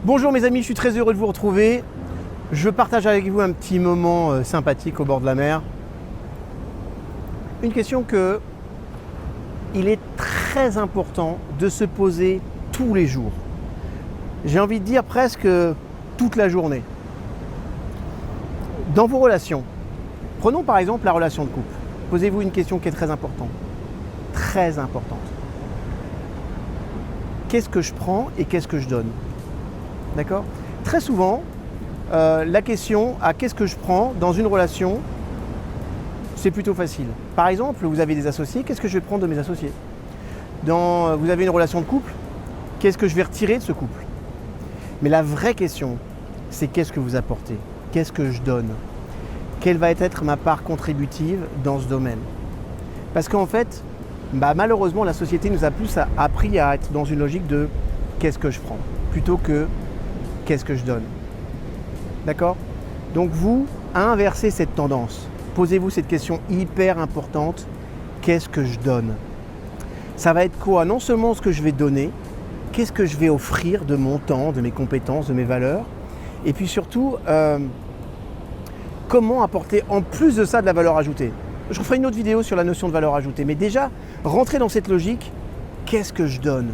Bonjour mes amis, je suis très heureux de vous retrouver. Je partage avec vous un petit moment sympathique au bord de la mer. Une question que il est très important de se poser tous les jours. J'ai envie de dire presque toute la journée. Dans vos relations, prenons par exemple la relation de couple. Posez-vous une question qui est très importante. Très importante. Qu'est-ce que je prends et qu'est-ce que je donne? D'accord? Très souvent, la question à qu'est-ce que je prends dans une relation, c'est plutôt facile. Par exemple, vous avez des associés, qu'est-ce que je vais prendre de mes associés? Vous avez une relation de couple, qu'est-ce que je vais retirer de ce couple? Mais la vraie question, c'est qu'est-ce que vous apportez? Qu'est-ce que je donne? Quelle va être ma part contributive dans ce domaine? Parce qu'en fait, malheureusement, la société nous a plus appris à être dans une logique de qu'est-ce que je prends, plutôt que qu'est-ce que je donne. D'accord? Donc vous, inversez cette tendance. Posez-vous cette question hyper importante. Qu'est-ce que je donne? Ça va être quoi? Non seulement ce que je vais donner, qu'est-ce que je vais offrir de mon temps, de mes compétences, de mes valeurs, et puis surtout, comment apporter en plus de ça de la valeur ajoutée. Je referai une autre vidéo sur la notion de valeur ajoutée, mais déjà, rentrer dans cette logique, qu'est-ce que je donne?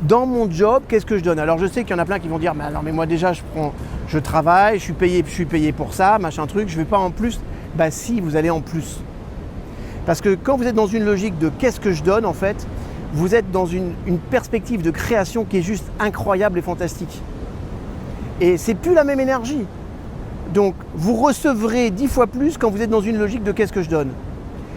Dans mon job, qu'est-ce que je donne? Alors je sais qu'il y en a plein qui vont dire, mais moi déjà je travaille, je suis payé pour ça, machin truc, je ne vais pas en plus. Si, vous allez en plus. Parce que quand vous êtes dans une logique de qu'est-ce que je donne, en fait, vous êtes dans une perspective de création qui est juste incroyable et fantastique. Et c'est plus la même énergie. Donc vous recevrez 10 fois plus quand vous êtes dans une logique de qu'est-ce que je donne.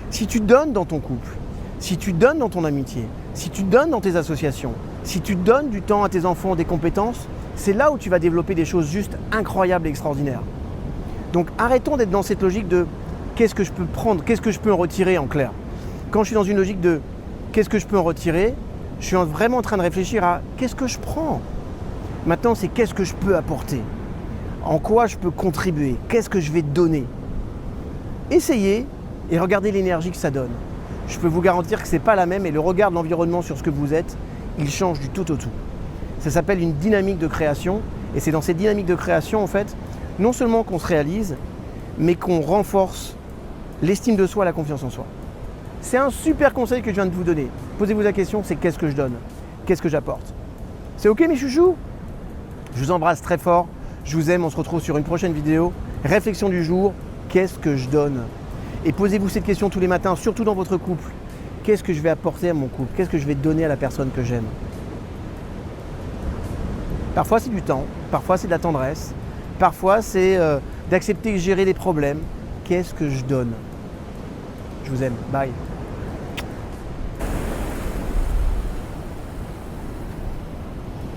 Si tu donnes dans ton couple, si tu donnes dans ton amitié, si tu donnes dans tes associations, si tu donnes du temps à tes enfants, des compétences, c'est là où tu vas développer des choses juste incroyables et extraordinaires. Donc arrêtons d'être dans cette logique de qu'est-ce que je peux prendre, qu'est-ce que je peux en retirer en clair. Quand je suis dans une logique de qu'est-ce que je peux en retirer, je suis vraiment en train de réfléchir à qu'est-ce que je prends. Maintenant, c'est qu'est-ce que je peux apporter, en quoi je peux contribuer, qu'est-ce que je vais donner. Essayez et regardez l'énergie que ça donne. Je peux vous garantir que ce n'est pas la même et le regard de l'environnement sur ce que vous êtes, il change du tout au tout. Ça s'appelle une dynamique de création et c'est dans cette dynamique de création en fait, non seulement qu'on se réalise, mais qu'on renforce l'estime de soi, la confiance en soi. C'est un super conseil que je viens de vous donner. Posez-vous la question, c'est qu'est-ce que je donne? Qu'est-ce que j'apporte? C'est ok mes chouchous? Je vous embrasse très fort, je vous aime, on se retrouve sur une prochaine vidéo. Réflexion du jour, qu'est-ce que je donne? Et posez-vous cette question tous les matins, surtout dans votre couple. Qu'est-ce que je vais apporter à mon couple? Qu'est-ce que je vais donner à la personne que j'aime? Parfois c'est du temps, parfois c'est de la tendresse, parfois c'est d'accepter et gérer les problèmes. Qu'est-ce que je donne? Je vous aime, bye.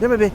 Viens bébé.